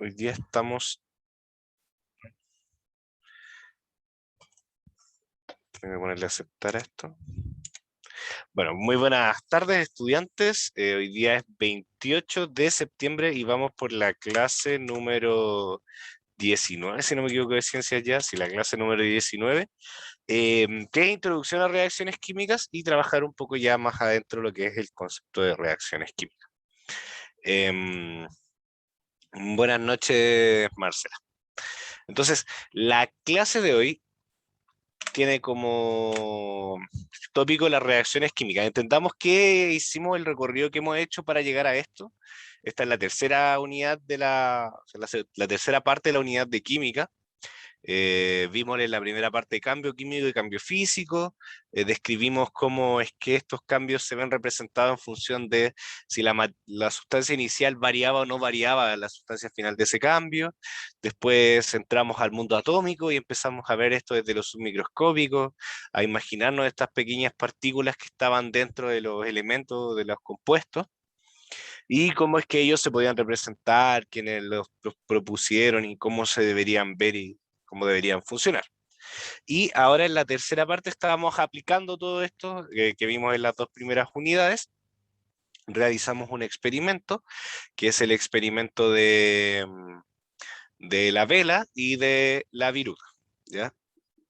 Hoy día estamos... Tengo que ponerle a aceptar esto. Bueno, muy buenas tardes, estudiantes. Hoy día es 28 de septiembre y vamos por la clase número 19, si no me equivoco, de ciencias ya, sí, la clase número 19, que es introducción a reacciones químicas y trabajar un poco ya más adentro lo que es el concepto de reacciones químicas. Em, Buenas noches, Marcela. Entonces, la clase de hoy tiene como tópico las reacciones químicas. Entendamos que hicimos el recorrido que hemos hecho para llegar a esto. Esta es la tercera unidad de o sea, la tercera parte de la unidad de química. Vimos en la primera parte de cambio químico y cambio físico, describimos cómo es que estos cambios se ven representados en función de si la sustancia inicial variaba o no variaba la sustancia final de ese cambio. Después entramos al mundo atómico y empezamos a ver esto desde lo submicroscópico, a imaginarnos estas pequeñas partículas que estaban dentro de los elementos, de los compuestos, y cómo es que ellos se podían representar, quiénes los propusieron y cómo se deberían ver y cómo deberían funcionar. Y ahora en la tercera parte estábamos aplicando todo esto que vimos en las dos primeras unidades. Realizamos un experimento, que es el experimento de la vela y de la viruta, ¿ya?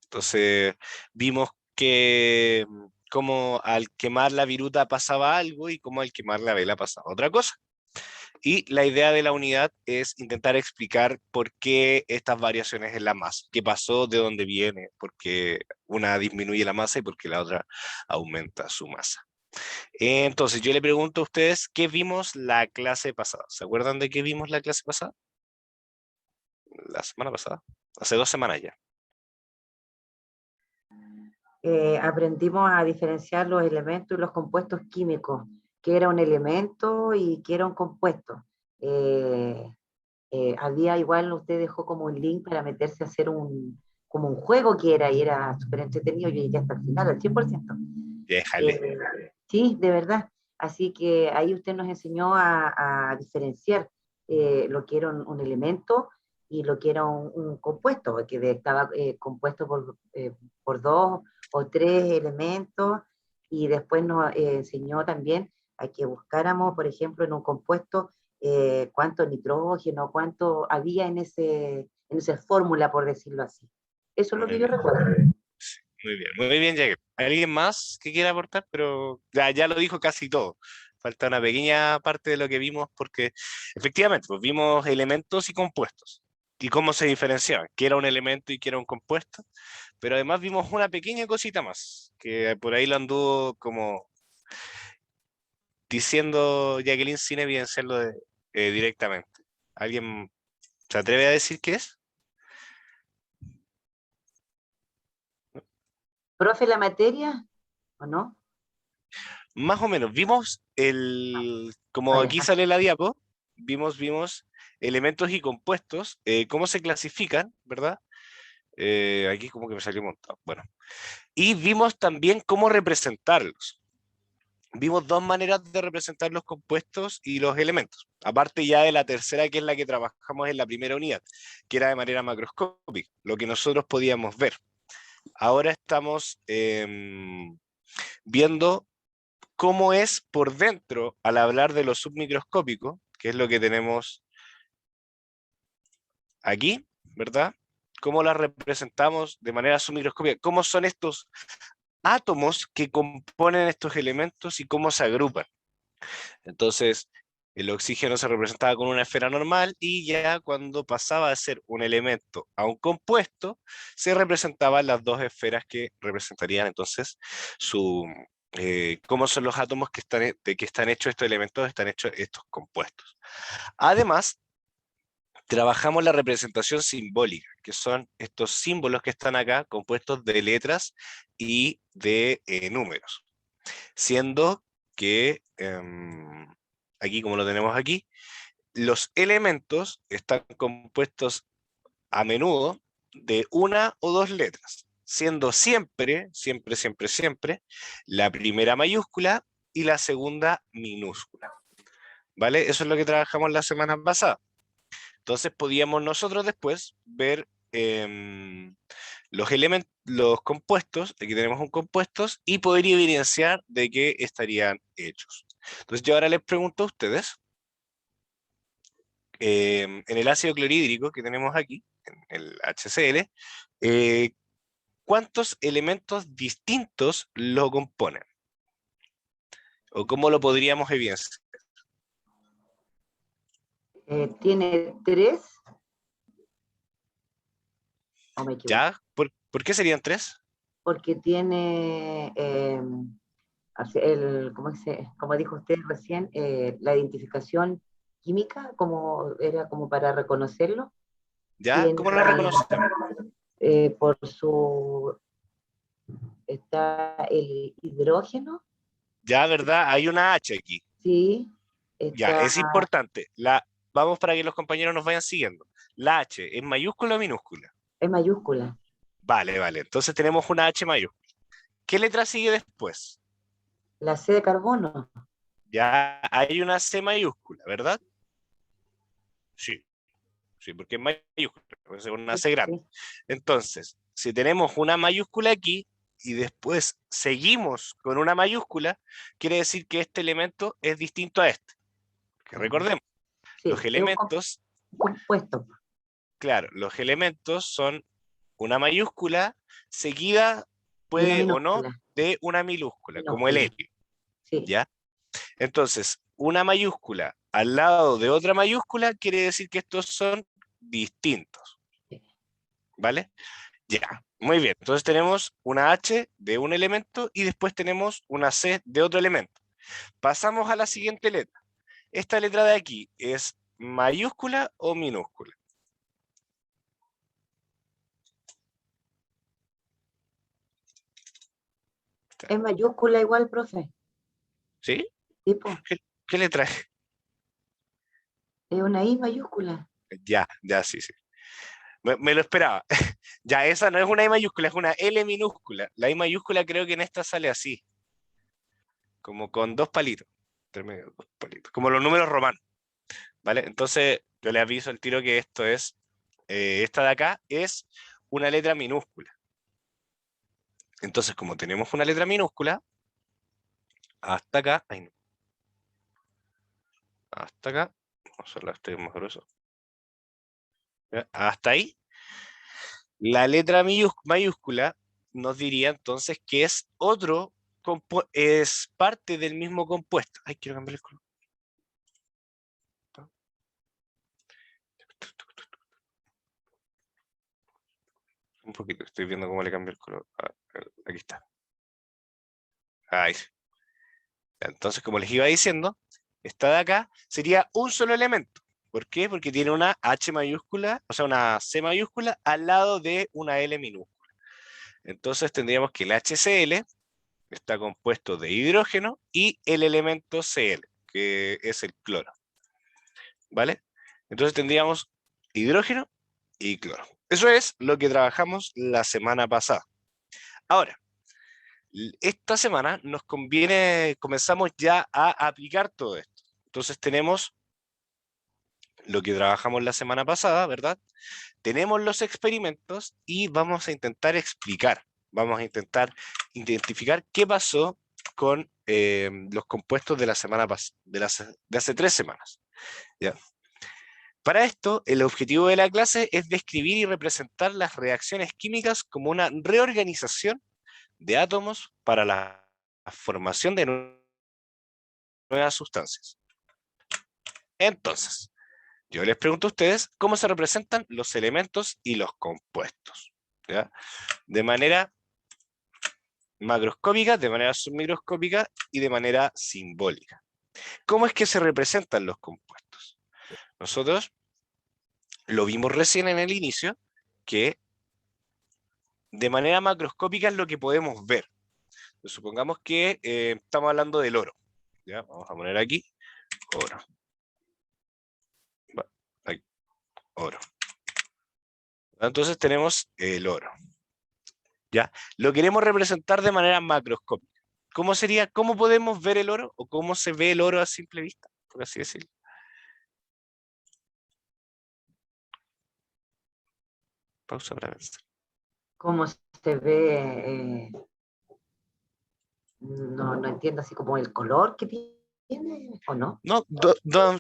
Entonces vimos que como al quemar la viruta pasaba algo y como al quemar la vela pasaba otra cosa. Y la idea de la unidad es intentar explicar por qué estas variaciones en la masa, qué pasó, de dónde viene, por qué una disminuye la masa y por qué la otra aumenta su masa. Entonces yo le pregunto a ustedes, ¿qué vimos la clase pasada? ¿Se acuerdan de qué vimos la clase pasada? La semana pasada, hace 2 semanas ya. Aprendimos a diferenciar los elementos y los compuestos químicos, qué era un elemento y qué era un compuesto. Había igual, usted dejó como un link para meterse a hacer como un juego que era, y era súper entretenido. Yo llegué hasta el final, al 100%. Déjale. Sí, de verdad. Así que ahí usted nos enseñó a diferenciar lo que era un elemento y lo que era un compuesto, que estaba compuesto por dos o tres elementos, y después nos enseñó también a que buscáramos, por ejemplo, en un compuesto, cuánto nitrógeno, cuánto había en esa fórmula, por decirlo así. Eso es lo Muy que yo bien. recuerdo. Sí, muy bien, Jagger. ¿Alguien más que quiera aportar? Pero ya lo dijo casi todo. Falta una pequeña parte de lo que vimos, porque efectivamente pues, vimos elementos y compuestos y cómo se diferenciaban, qué era un elemento y qué era un compuesto, pero además vimos una pequeña cosita más, que por ahí lo anduvo como diciendo Jacqueline sin evidenciarlo directamente. ¿Alguien se atreve a decir qué es? ¿Profe, la materia o no? Más o menos, vimos como Vaya. aquí sale la diapo, vimos elementos y compuestos, cómo se clasifican, ¿verdad? Aquí como que me salió montado. Bueno, y vimos también cómo representarlos. Vimos dos maneras de representar los compuestos y los elementos, aparte ya de la tercera, que es la que trabajamos en la primera unidad, que era de manera macroscópica, lo que nosotros podíamos ver. Ahora estamos viendo cómo es por dentro al hablar de lo submicroscópico, que es lo que tenemos aquí, ¿verdad? Cómo las representamos de manera submicroscópica, cómo son estos átomos que componen estos elementos y cómo se agrupan. Entonces, el oxígeno se representaba con una esfera normal y ya cuando pasaba de ser un elemento a un compuesto, se representaban las dos esferas que representarían entonces cómo son los átomos de que están hechos estos elementos, están hechos estos compuestos. Además, trabajamos la representación simbólica, que son estos símbolos que están acá, compuestos de letras y de números, siendo que aquí, como lo tenemos aquí, los elementos están compuestos a menudo de una o dos letras, siendo siempre, la primera mayúscula y la segunda minúscula. ¿Vale? Eso es lo que trabajamos la semana pasada. Entonces podíamos nosotros después ver los compuestos, aquí tenemos un compuestos, y poder evidenciar de qué estarían hechos. Entonces yo ahora les pregunto a ustedes, en el ácido clorhídrico que tenemos aquí, en el HCl, ¿cuántos elementos distintos lo componen? ¿O cómo lo podríamos evidenciar? Tiene 3, o me equivoco, ¿Ya? ¿Por qué serían 3? porque tiene, como dijo usted recién, la identificación química, como era como para reconocerlo, ¿Ya? tiene, ¿Cómo lo reconocemos? por su, está el hidrógeno, Ya, ¿verdad? Hay una H aquí. sí, Ya, está, es importante. Vamos para que los compañeros nos vayan siguiendo. ¿La H es mayúscula o minúscula? es mayúscula, Vale, vale. Entonces tenemos una H mayúscula. ¿Qué letra sigue después? la C de carbono, Ya hay una C mayúscula, ¿verdad? Sí, sí, porque es mayúscula, es una sí, C grande. sí, Entonces, si tenemos una mayúscula aquí y después seguimos con una mayúscula, quiere decir que este elemento es distinto a este. Que recordemos, los sí, es un elementos, compuesto, claro, los elementos son una mayúscula seguida, y una puede o no, minúscula, de una minúscula, como el minúscula, helio, sí, ¿ya? Entonces, una mayúscula al lado de otra mayúscula quiere decir que estos son distintos, sí. ¿vale? Ya, muy bien. Entonces tenemos una H de un elemento y después tenemos una C de otro elemento. Pasamos a la siguiente letra. Esta letra de aquí es mayúscula o minúscula. Es mayúscula igual, profe, ¿Sí? tipo, ¿Qué letra es? es una I mayúscula. Ya, ya, sí, sí. Me lo esperaba. Ya, esa no es una I mayúscula, es una L minúscula. La I mayúscula creo que en esta sale así, como con dos palitos. Intermedio, dos palitos, como los números romanos, ¿vale? Entonces, yo le aviso al tiro que esto es, esta de acá es una letra minúscula. Entonces, como tenemos una letra minúscula, hasta acá, ay, no, hasta acá, vamos a hacerla este más grueso, ¿ya? Hasta ahí, la letra mayúscula nos diría entonces que es es parte del mismo compuesto. Ay, quiero cambiar el color. Un poquito, estoy viendo cómo le cambio el color. Aquí está. Ahí. Entonces, como les iba diciendo, esta de acá sería un solo elemento. ¿Por qué? Porque tiene una H mayúscula, o sea, una C mayúscula al lado de una L minúscula. Entonces tendríamos que el HCl está compuesto de hidrógeno y el elemento Cl, que es el cloro. ¿Vale? Entonces tendríamos hidrógeno y cloro. Eso es lo que trabajamos la semana pasada. Ahora, esta semana nos conviene, comenzamos ya a aplicar todo esto. Entonces tenemos lo que trabajamos la semana pasada, ¿verdad? Tenemos los experimentos y vamos a intentar explicar, vamos a intentar identificar qué pasó con los compuestos de la semana pasada, de hace 3 semanas. ¿Ya? Para esto, el objetivo de la clase es describir y representar las reacciones químicas como una reorganización de átomos para la formación de nuevas sustancias. Entonces, yo les pregunto a ustedes cómo se representan los elementos y los compuestos, ¿ya? De manera macroscópica, de manera submicroscópica y de manera simbólica. ¿Cómo es que se representan los compuestos? Nosotros lo vimos recién en el inicio, que de manera macroscópica es lo que podemos ver. Entonces, supongamos que estamos hablando del oro. ¿Ya? Vamos a poner aquí oro. Aquí, oro. Entonces tenemos el oro. ¿Ya? Lo queremos representar de manera macroscópica. ¿Cómo sería? ¿Cómo podemos ver el oro? ¿O cómo se ve el oro a simple vista? Por así decirlo. Pausa para pensar. ¿Cómo se ve? No entiendo así como el color que tiene, ¿o no? No,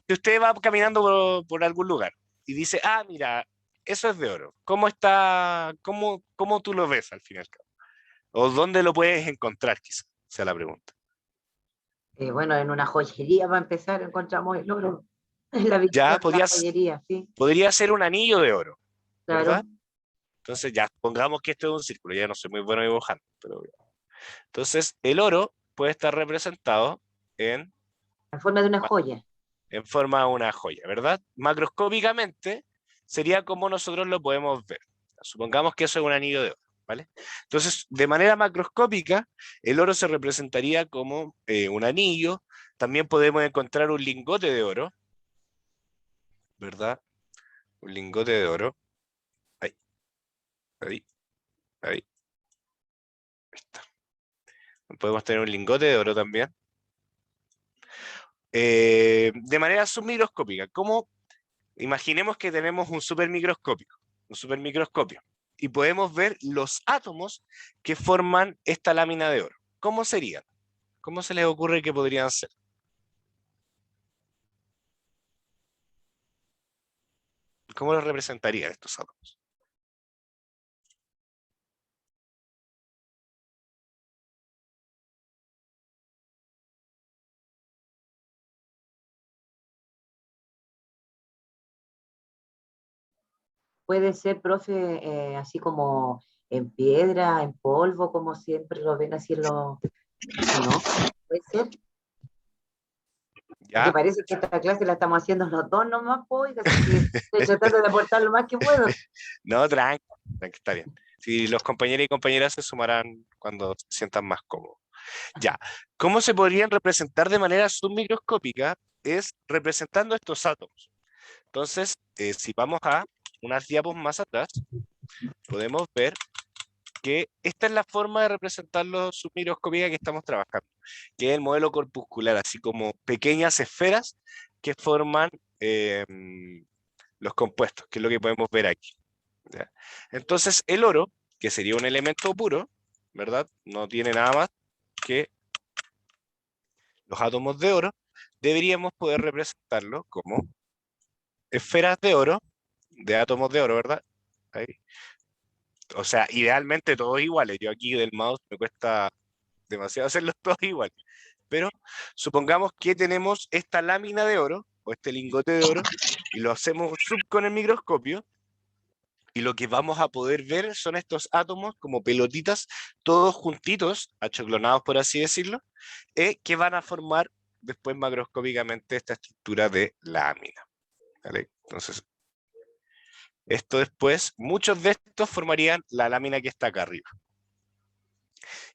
si usted va caminando por algún lugar y dice, ah, mira, eso es de oro. ¿Cómo está? ¿Cómo tú lo ves al final? ¿O dónde lo puedes encontrar, quizás? Sea la pregunta. Bueno, en una joyería para empezar encontramos el oro. En la Ya vitrina de la joyería, sí, podría ser un anillo de oro, ¿verdad? claro. Entonces ya, pongamos que esto es un círculo, ya no soy muy bueno dibujando, pero entonces el oro puede estar representado en, En forma de una joya. en forma de una joya, ¿verdad? Macroscópicamente sería como nosotros lo podemos ver. Supongamos que eso es un anillo de oro, ¿vale? Entonces, de manera macroscópica, el oro se representaría como un anillo. También podemos encontrar un lingote de oro, ¿verdad? Un lingote de oro. Ahí, ahí, ahí está. Podemos tener un lingote de oro también. De manera submicroscópica. Como imaginemos que tenemos un supermicroscopio, y podemos ver los átomos que forman esta lámina de oro. ¿Cómo serían? ¿Cómo se les ocurre que podrían ser? ¿Cómo los representarían estos átomos? Puede ser, profe, así como en piedra, en polvo, como siempre lo ven así en los... ¿O no? Puede ser. Porque ¿Ya? parece que esta clase la estamos haciendo los dos nomás, pues, así que estoy tratando de aportar lo más que puedo. No, tranqui, tranqui, está bien. Si los compañeros y compañeras se sumarán cuando se sientan más cómodos. Ya, ¿cómo se podrían representar de manera submicroscópica? Es representando estos átomos. Entonces, si vamos a unas diapos más atrás, podemos ver que esta es la forma de representarlo submicroscópica que estamos trabajando, que es el modelo corpuscular, así como pequeñas esferas que forman eh, los compuestos, que es lo que podemos ver aquí. ¿Ya? Entonces, el oro, que sería un elemento puro, ¿verdad? No tiene nada más que los átomos de oro, deberíamos poder representarlo como esferas de oro, de átomos de oro, ¿verdad? Ahí. O sea, idealmente todos iguales. Yo aquí del mouse me cuesta demasiado hacerlos todos iguales. Pero supongamos que tenemos esta lámina de oro, o este lingote de oro, y lo hacemos sub con el microscopio, y lo que vamos a poder ver son estos átomos como pelotitas, todos juntitos, achoclonados por así decirlo, que van a formar después macroscópicamente esta estructura de lámina. ¿Vale? Entonces, esto después, muchos de estos formarían la lámina que está acá arriba.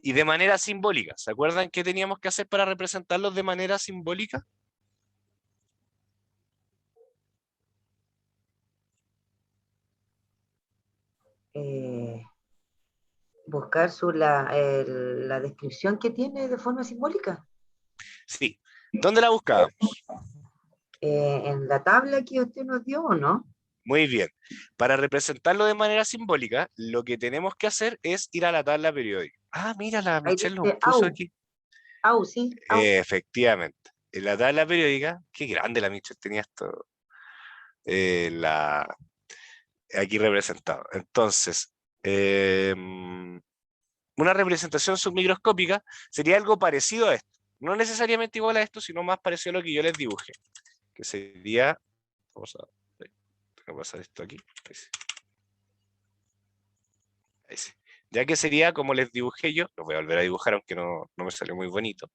Y de manera simbólica, ¿se acuerdan qué teníamos que hacer para representarlos de manera simbólica? Eh, buscar la descripción que tiene de forma simbólica. Sí. ¿Dónde la buscábamos? En la tabla que usted nos dio, ¿o no? Muy bien. Para representarlo de manera simbólica, lo que tenemos que hacer es ir a la tabla periódica. Ah, mira, la Ahí Michelle nos dice puso aquí. sí, au. Efectivamente. En la tabla periódica, qué grande la Michelle tenía esto aquí representado. Entonces, una representación submicroscópica sería algo parecido a esto. No necesariamente igual a esto, sino más parecido a lo que yo les dibujé. Que sería, vamos a, tengo que pasar esto aquí. Ahí sí. Ahí sí. Ya que sería como les dibujé yo, lo voy a volver a dibujar, aunque no me salió muy bonito.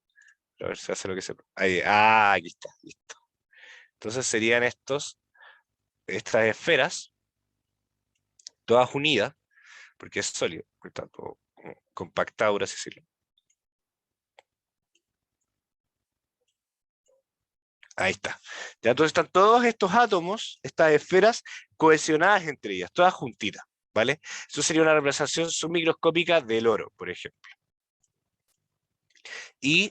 A ver si hace lo que se... Ahí, aquí está, listo. Entonces serían estas esferas, todas unidas, porque es sólido, porque está todo como compactado, por así decirlo. Ahí está. Ya entonces están todos estos átomos, estas esferas, cohesionadas entre ellas, todas juntitas, ¿vale? Eso sería una representación submicroscópica del oro, por ejemplo. Y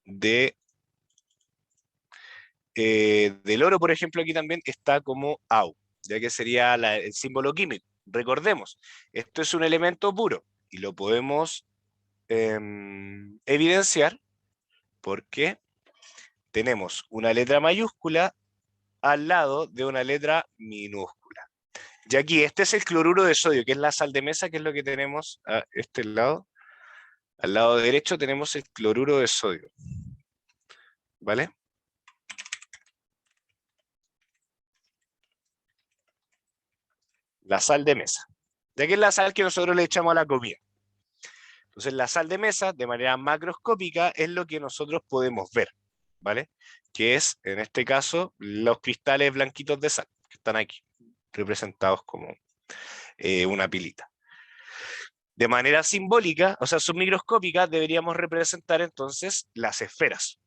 de, del oro, por ejemplo, aquí también está como AU. ya que sería el símbolo químico. Recordemos, esto es un elemento puro y lo podemos evidenciar porque tenemos una letra mayúscula al lado de una letra minúscula. Y aquí, este es el cloruro de sodio, que es la sal de mesa, que es lo que tenemos a este lado. Al lado derecho tenemos el cloruro de sodio. ¿Vale? La sal de mesa. Ya que es la sal que nosotros le echamos a la comida. Entonces, la sal de mesa, de manera macroscópica, es lo que nosotros podemos ver. ¿Vale? Que es, en este caso, los cristales blanquitos de sal, que están aquí, representados como una pilita. De manera simbólica, o sea, submicroscópica, deberíamos representar entonces las esferas.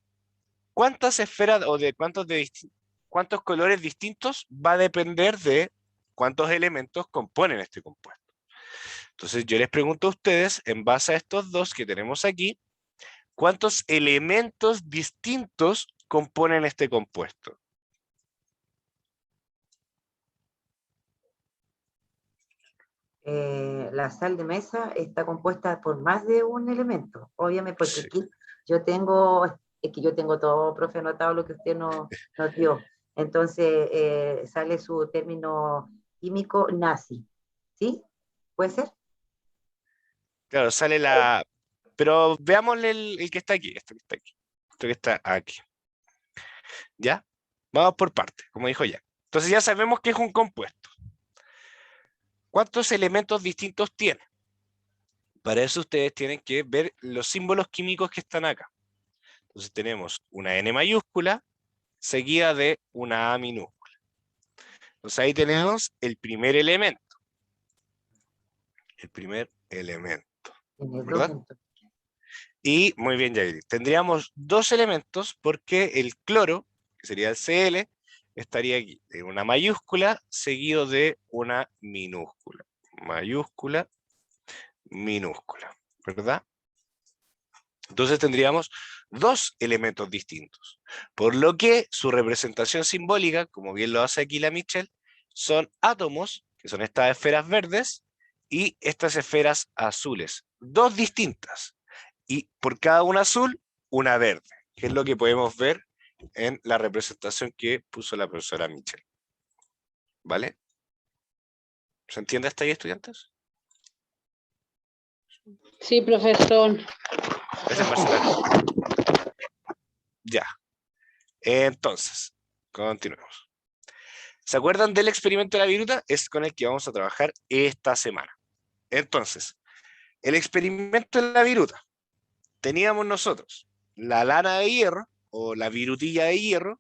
¿Cuántas esferas o de cuántos colores distintos va a depender de cuántos elementos componen este compuesto? Entonces yo les pregunto a ustedes, en base a estos dos que tenemos aquí, ¿cuántos elementos distintos componen este compuesto? La sal de mesa está compuesta por más de un elemento, obviamente, porque Sí. aquí yo tengo, es que yo tengo todo, profe, anotado lo que usted nos dio. Entonces sale su término químico nazi, ¿sí? ¿Puede ser? Claro, sale la... Pero veámosle el que está aquí, esto que está aquí. Esto que está aquí. ¿Ya? Vamos por partes, como dijo ya. Entonces ya sabemos que es un compuesto. ¿Cuántos elementos distintos tiene? Para eso ustedes tienen que ver los símbolos químicos que están acá. Entonces tenemos una N mayúscula seguida de una A minúscula. Entonces ahí tenemos el primer elemento. El primer elemento, Tiene dos ¿verdad? entonces. Y muy bien, Yairi. Tendríamos dos elementos porque el cloro, que sería el Cl, estaría aquí, en una mayúscula seguido de una minúscula. Mayúscula, minúscula, ¿verdad? Entonces tendríamos dos elementos distintos. Por lo que su representación simbólica, como bien lo hace aquí la Michelle, son átomos, que son estas esferas verdes, y estas esferas azules. Dos distintas. Y por cada una azul, una verde, que es lo que podemos ver en la representación que puso la profesora Michelle. ¿Vale? ¿Se entiende hasta ahí, estudiantes? Sí, profesor. Gracias, Marcela. Ya. Entonces, continuemos. ¿Se acuerdan del experimento de la viruta? Es con el que vamos a trabajar esta semana. Entonces, el experimento de la viruta. Teníamos nosotros la lana de hierro, o la virutilla de hierro,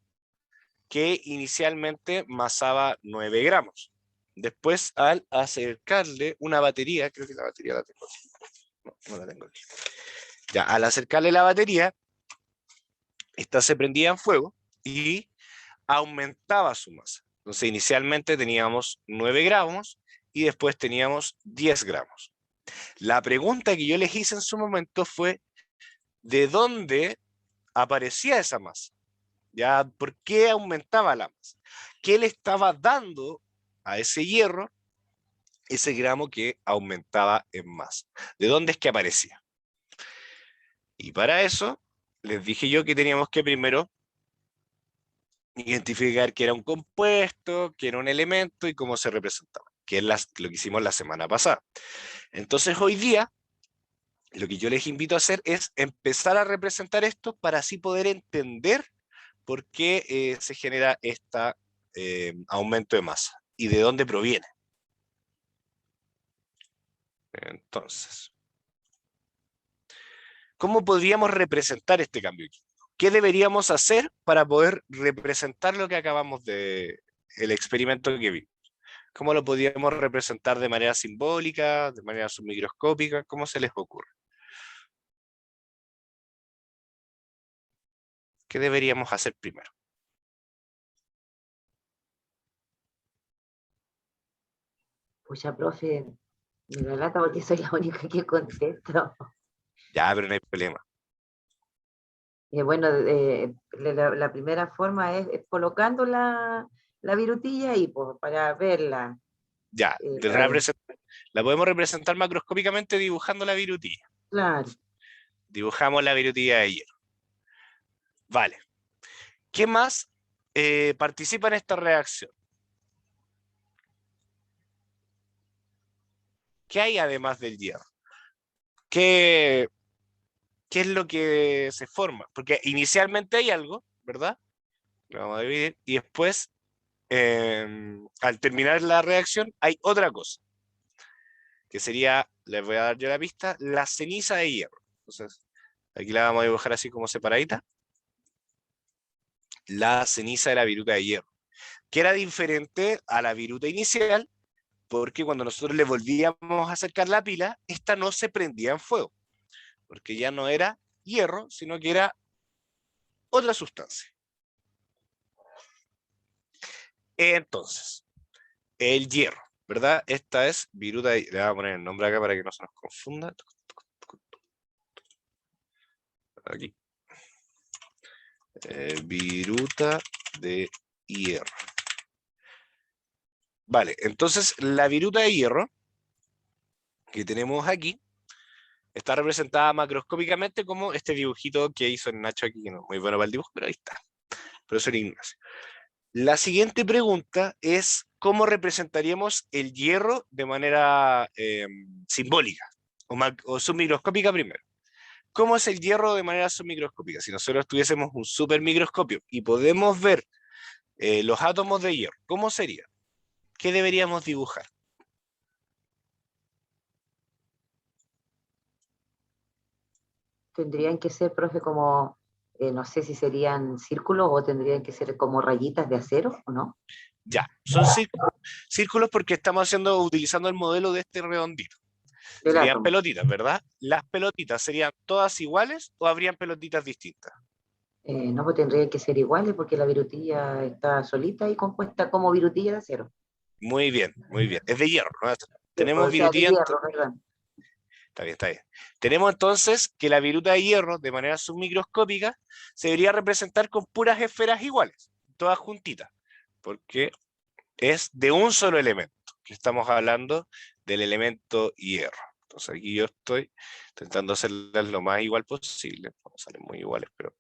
que inicialmente masaba 9 gramos. Después, al acercarle una batería, creo que la batería la tengo aquí. No, no la tengo aquí. Ya, al acercarle la batería, esta se prendía en fuego y aumentaba su masa. Entonces, inicialmente teníamos 9 gramos y después teníamos 10 gramos. La pregunta que yo les hice en su momento fue, ¿de dónde aparecía esa masa? ¿Ya? ¿Por qué aumentaba la masa? ¿Qué le estaba dando a ese hierro ese gramo que aumentaba en masa? ¿De dónde es que aparecía? Y para eso les dije yo que teníamos que primero identificar qué era un compuesto, qué era un elemento y cómo se representaba, que es lo que hicimos la semana pasada. Entonces hoy día, lo que yo les invito a hacer es empezar a representar esto para así poder entender por qué se genera este aumento de masa y de dónde proviene. Entonces, ¿cómo podríamos representar este cambio químico? ¿Qué deberíamos hacer para poder representar lo que acabamos el experimento que vimos? ¿Cómo lo podríamos representar de manera simbólica, de manera submicroscópica? ¿Cómo se les ocurre? ¿Qué deberíamos hacer primero? Pucha, profe, me da lata porque soy la única que contesto. Ya, pero no hay problema. Bueno, la primera forma es colocando la virutilla ahí, pues, para verla. Ya, la podemos representar macroscópicamente dibujando la virutilla. Claro. Dibujamos la virutilla de hierro. Vale. ¿Qué más participa en esta reacción? ¿Qué hay además del hierro? ¿Qué es lo que se forma? Porque inicialmente hay algo, ¿verdad? Lo vamos a dividir. Y después, al terminar la reacción, hay otra cosa, que sería, les voy a dar yo la pista, la ceniza de hierro. Entonces, aquí la vamos a dibujar así como separadita. La ceniza de la viruta de hierro, que era diferente a la viruta inicial, porque cuando nosotros le volvíamos a acercar la pila, esta no se prendía en fuego, porque ya no era hierro, sino que era otra sustancia. Entonces, el hierro, ¿verdad? Esta es viruta de hierro. Le voy a poner el nombre acá para que no se nos confunda. Aquí. Viruta de hierro. Vale, entonces la viruta de hierro que tenemos aquí está representada macroscópicamente como este dibujito que hizo el Nacho aquí, que no es muy bueno para el dibujo, pero ahí está. Profesor Ignacio. La siguiente pregunta es cómo representaríamos el hierro de manera simbólica o submicroscópica primero. ¿Cómo es el hierro de manera submicroscópica? Si nosotros tuviésemos un supermicroscopio y podemos ver los átomos de hierro, ¿cómo sería? ¿Qué deberíamos dibujar? Tendrían que ser, profe, como, no sé si serían círculos o tendrían que ser como rayitas de acero, ¿o no? Ya, son círculos porque estamos utilizando el modelo de este redondito. Del Serían átomo. pelotitas, ¿verdad? ¿Las pelotitas serían todas iguales o habrían pelotitas distintas? No, pues tendrían que ser iguales porque la virutilla está solita y compuesta como virutilla de acero. Muy bien, muy bien. Es de hierro, ¿no? O Tenemos sea, de virutilla, hierro, ¿verdad? está bien, está bien. Tenemos entonces que la viruta de hierro, de manera submicroscópica, se debería representar con puras esferas iguales, todas juntitas, porque es de un solo elemento, que estamos hablando del elemento hierro. Entonces aquí yo estoy intentando hacerlas lo más igual posible. No salen muy iguales, pero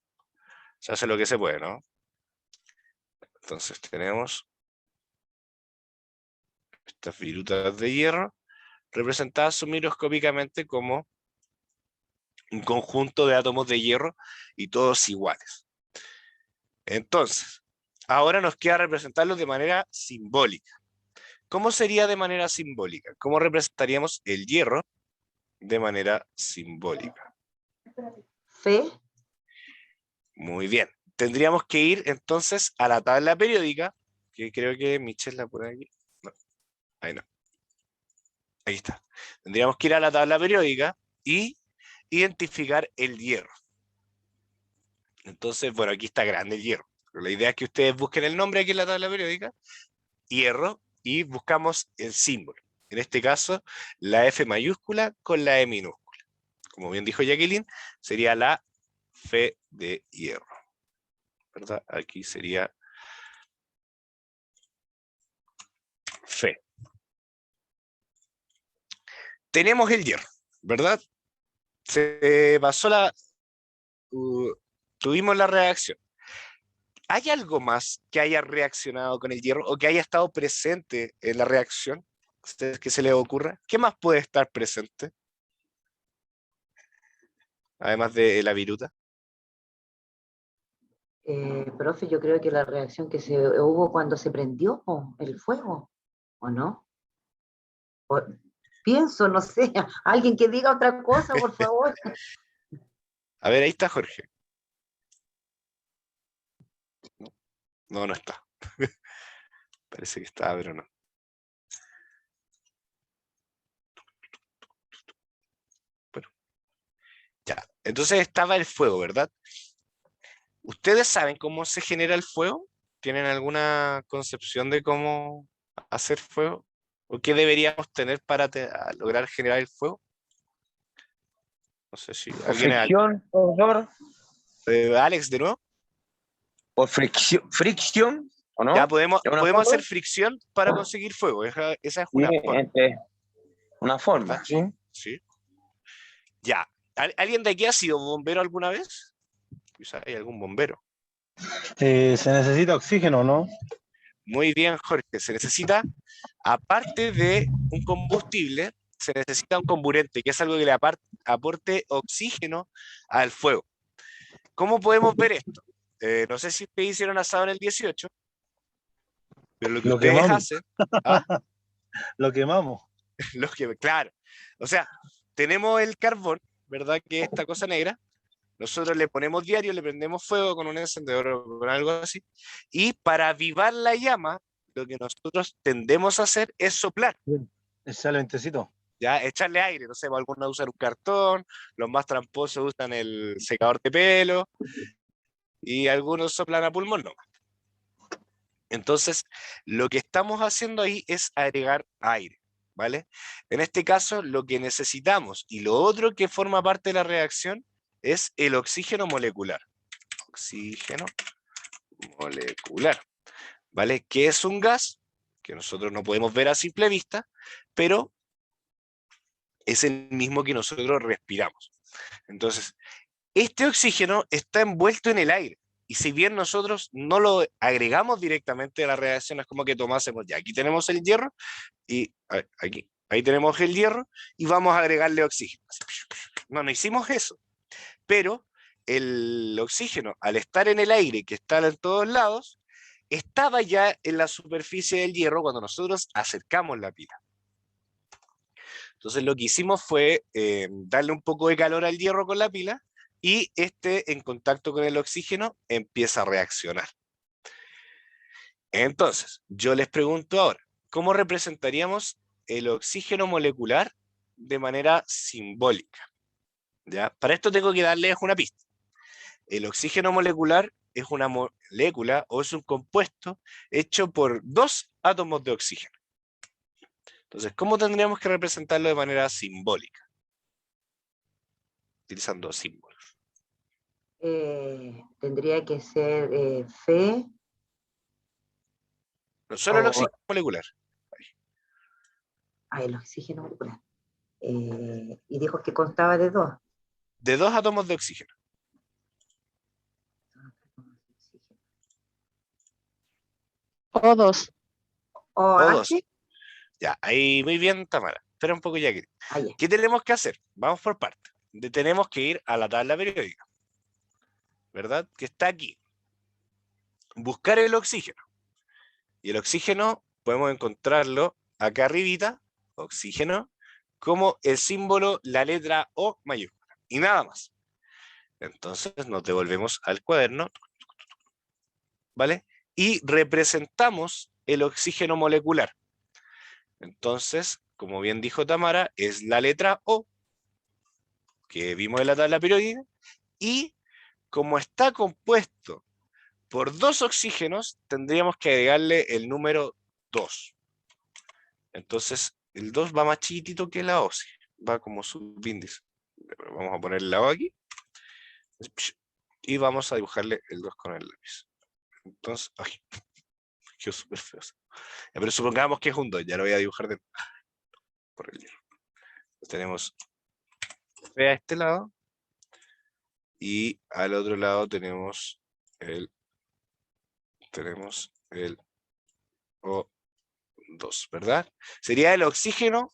se hace lo que se puede, ¿no? Entonces tenemos estas virutas de hierro representadas submicroscópicamente como un conjunto de átomos de hierro y todos iguales. Entonces, ahora nos queda representarlos de manera simbólica. ¿Cómo sería de manera simbólica? ¿Cómo representaríamos el hierro de manera simbólica? Fe, Muy bien. Tendríamos que ir entonces a la tabla periódica, que creo que Michelle la pone aquí. No, ahí no. Ahí está. Tendríamos que ir a la tabla periódica y identificar el hierro. Entonces, bueno, aquí está grande el hierro. Pero la idea es que ustedes busquen el nombre aquí en la tabla periódica, hierro, y buscamos el símbolo. En este caso, la F mayúscula con la E minúscula. Como bien dijo Jacqueline, sería la Fe de hierro. ¿Verdad? Aquí sería Fe. Tenemos el hierro, ¿verdad? Se pasó tuvimos la reacción. ¿Hay algo más que haya reaccionado con el hierro o que haya estado presente en la reacción? ¿Que se les ocurra? ¿Qué más puede estar presente? Además de la viruta. profe, yo creo que la reacción que se hubo cuando se prendió el fuego, ¿o no? O- pienso, no sé, alguien que diga otra cosa, por favor. A ver, ahí está Jorge. No, no está. Parece que está, pero no. Bueno, ya. Entonces estaba el fuego, ¿verdad? ¿Ustedes saben cómo se genera el fuego? ¿Tienen alguna concepción de cómo hacer fuego? ¿O qué deberíamos tener para lograr generar el fuego? No sé si Por alguien... fricción, profesor, Alex, de nuevo. por fricción, ¿o no? Ya podemos ¿Es una hacer forma? fricción para conseguir fuego. Esa es Sí, una forma, una ¿verdad? forma, ¿sí? Sí. Ya. ¿Alguien de aquí ha sido bombero alguna vez? Quizá hay algún bombero. Se necesita oxígeno, ¿no? Muy bien, Jorge. Se necesita, aparte de un combustible, se necesita un comburente, que es algo que le aporte oxígeno al fuego. ¿Cómo podemos ver esto? No sé si ustedes hicieron asado en el 18, pero lo que Lo ustedes quemamos, hacen, ¿ah? lo quemamos. Claro, o sea, tenemos el carbón, ¿verdad? Que es esta cosa negra. Nosotros le ponemos diario, le prendemos fuego con un encendedor o con algo así. Y para avivar la llama, lo que nosotros tendemos a hacer es soplar, Echarle ventecito. ya echarle aire. No sé, algunos usan un cartón, los más tramposos usan el secador de pelo y algunos soplan a pulmón nomás. Entonces, lo que estamos haciendo ahí es agregar aire, ¿vale? En este caso, lo que necesitamos y lo otro que forma parte de la reacción es el oxígeno molecular. Oxígeno molecular, ¿vale? Que es un gas que nosotros no podemos ver a simple vista, pero es el mismo que nosotros respiramos. Entonces, este oxígeno está envuelto en el aire. Y si bien nosotros no lo agregamos directamente a la reacción, es como que tomásemos, ya aquí tenemos el hierro, y aquí, ahí tenemos el hierro, y vamos a agregarle oxígeno. No, no hicimos eso. Pero el oxígeno, al estar en el aire, que está en todos lados, estaba ya en la superficie del hierro cuando nosotros acercamos la pila. Entonces lo que hicimos fue darle un poco de calor al hierro con la pila, y este en contacto con el oxígeno empieza a reaccionar. Entonces, yo les pregunto ahora, ¿cómo representaríamos el oxígeno molecular de manera simbólica? ¿Ya? Para esto tengo que darles una pista. El oxígeno molecular es una molécula o es un compuesto hecho por dos átomos de oxígeno. Entonces, ¿cómo tendríamos que representarlo de manera simbólica? Utilizando símbolos. Tendría que ser fe No solo el o oxígeno molecular. el oxígeno molecular. Y dijo que constaba de dos. De dos átomos de oxígeno. O2. O2. OH. Ya, ahí muy bien, Tamara. Espera un poco ya. Ya. ¿Qué tenemos que hacer? Vamos por partes. Tenemos que ir a la tabla periódica, ¿verdad? Que está aquí. Buscar el oxígeno. Y el oxígeno podemos encontrarlo acá arribita, oxígeno, como el símbolo, la letra O mayúscula. Y nada más. Entonces nos devolvemos al cuaderno, ¿vale? Y representamos el oxígeno molecular. Entonces, como bien dijo Tamara, es la letra O, que vimos en la tabla periódica, y como está compuesto por dos oxígenos, tendríamos que agregarle el número 2. Entonces, el 2 va más chiquitito que la O, sí, va como subíndice. Vamos a poner la O aquí, y vamos a dibujarle el 2 con el lápiz. Entonces, ay, quedó súper feo. Pero supongamos que es un 2, ya lo voy a dibujar por el hierro. Tenemos P a este lado, y al otro lado tenemos el O2, ¿verdad? Sería el oxígeno,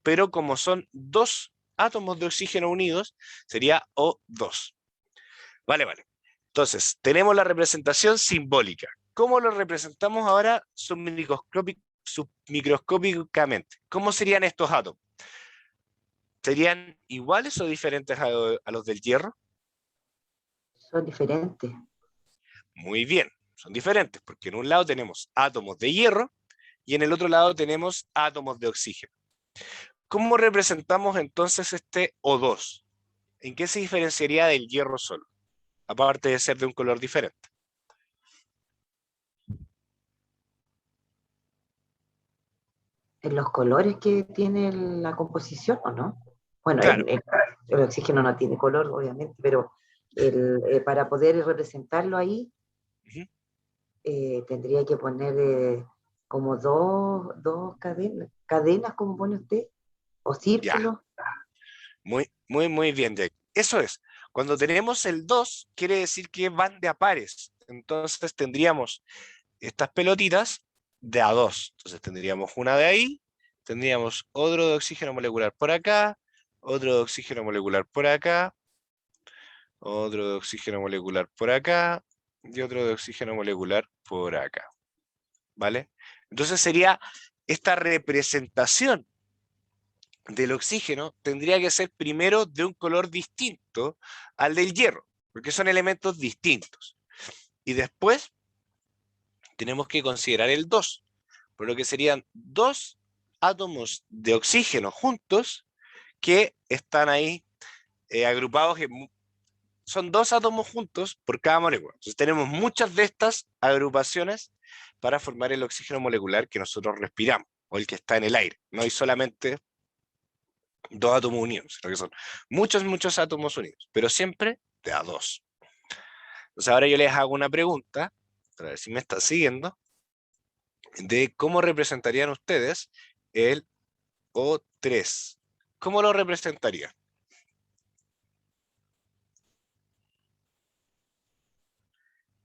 pero como son dos átomos de oxígeno unidos, sería O2. Vale, vale. Entonces, tenemos la representación simbólica. ¿Cómo lo representamos ahora submicroscópicamente? ¿Cómo serían estos átomos? ¿Serían iguales o diferentes a los del hierro? Son diferentes. Muy bien, son diferentes, porque en un lado tenemos átomos de hierro y en el otro lado tenemos átomos de oxígeno. ¿Cómo representamos entonces este O2? ¿En qué se diferenciaría del hierro solo? Aparte de ser de un color diferente. En los colores que tiene la composición, ¿o no? Bueno, Claro, el oxígeno no tiene color, obviamente, pero para poder representarlo ahí, ujú. tendría que poner como dos cadenas, como pone usted, o Ya, círculos. muy bien, Jack. Eso es. Cuando tenemos el 2, quiere decir que van de a pares. Entonces tendríamos estas pelotitas de a 2. Entonces tendríamos una de ahí, tendríamos otro de oxígeno molecular por acá, otro de oxígeno molecular por acá, otro de oxígeno molecular por acá y otro de oxígeno molecular por acá. ¿Vale? Entonces sería esta representación del oxígeno tendría que ser primero de un color distinto al del hierro, porque son elementos distintos. Y después tenemos que considerar el 2, por lo que serían dos átomos de oxígeno juntos que están ahí agrupados, son dos átomos juntos por cada molécula. Entonces tenemos muchas de estas agrupaciones para formar el oxígeno molecular que nosotros respiramos, o el que está en el aire. No hay solamente dos átomos unidos, sino que son muchos átomos unidos, pero siempre de a dos. Entonces ahora yo les hago una pregunta, para ver si me están siguiendo, de cómo representarían ustedes el O3. ¿Cómo lo representarían?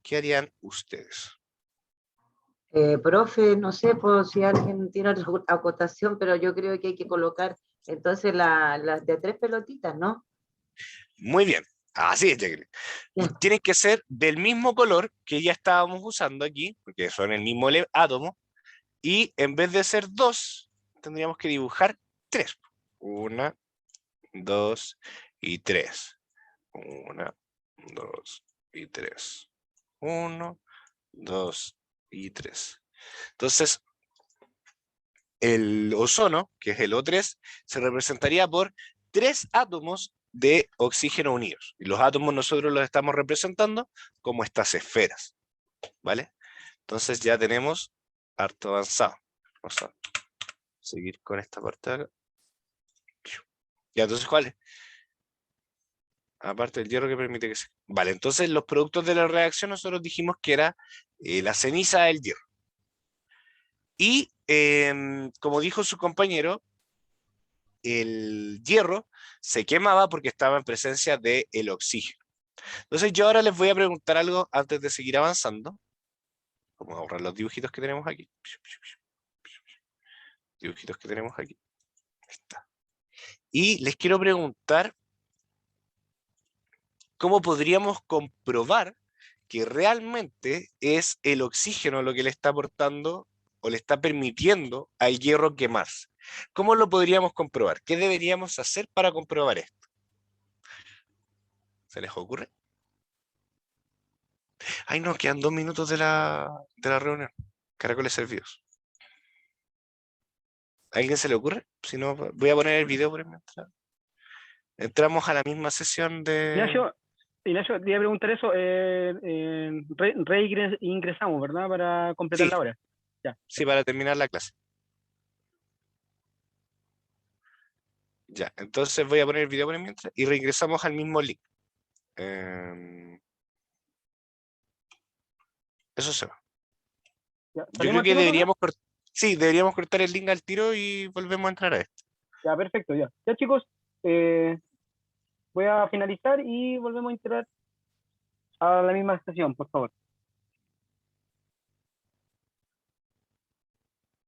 ¿Qué harían ustedes? Profe, no sé por si alguien tiene otra acotación, pero yo creo que hay que colocar entonces las de 3 pelotitas, ¿no? Muy bien, así es, Jacqueline. Y Ya. tienen que ser del mismo color que ya estábamos usando aquí, porque son el mismo átomo, y en vez de ser dos, tendríamos que dibujar tres. Una, dos y tres. Una, dos y tres. Uno, dos y tres. Entonces, el ozono, que es el O3, se representaría por tres átomos de oxígeno unidos. Y los átomos nosotros los estamos representando como estas esferas, ¿vale? Entonces ya tenemos harto avanzado. Vamos a seguir con esta parte de acá. Ya, entonces, ¿cuál es? Aparte del hierro que permite que se... Vale, entonces los productos de la reacción nosotros dijimos que era la ceniza del hierro. Y como dijo su compañero, el hierro se quemaba porque estaba en presencia del oxígeno. Entonces yo ahora les voy a preguntar algo antes de seguir avanzando. Vamos a borrar los dibujitos que tenemos aquí. Dibujitos que tenemos aquí. Ahí está. Y les quiero preguntar cómo podríamos comprobar que realmente es el oxígeno lo que le está aportando o le está permitiendo al hierro quemarse. ¿Cómo lo podríamos comprobar? ¿Qué deberíamos hacer para comprobar esto? ¿Se les ocurre? Ay, no, quedan 2 minutos de la reunión. Caracoles servidos. ¿A alguien se le ocurre? Si no, voy a poner el video por mientras. Entramos a la misma sesión de... Ignacio, te iba a preguntar eso, reingresamos, ¿verdad? Para completar Sí, la hora. Ya. sí, para terminar la clase. Ya, entonces voy a poner el video por mientras y reingresamos al mismo link. Eso se va. Ya. Yo creo ¿Salimos al que tiro, profe? deberíamos cortar el link al tiro y volvemos a entrar a esto. Ya, perfecto, ya. Ya, chicos, voy a finalizar y volvemos a entrar a la misma sesión, por favor.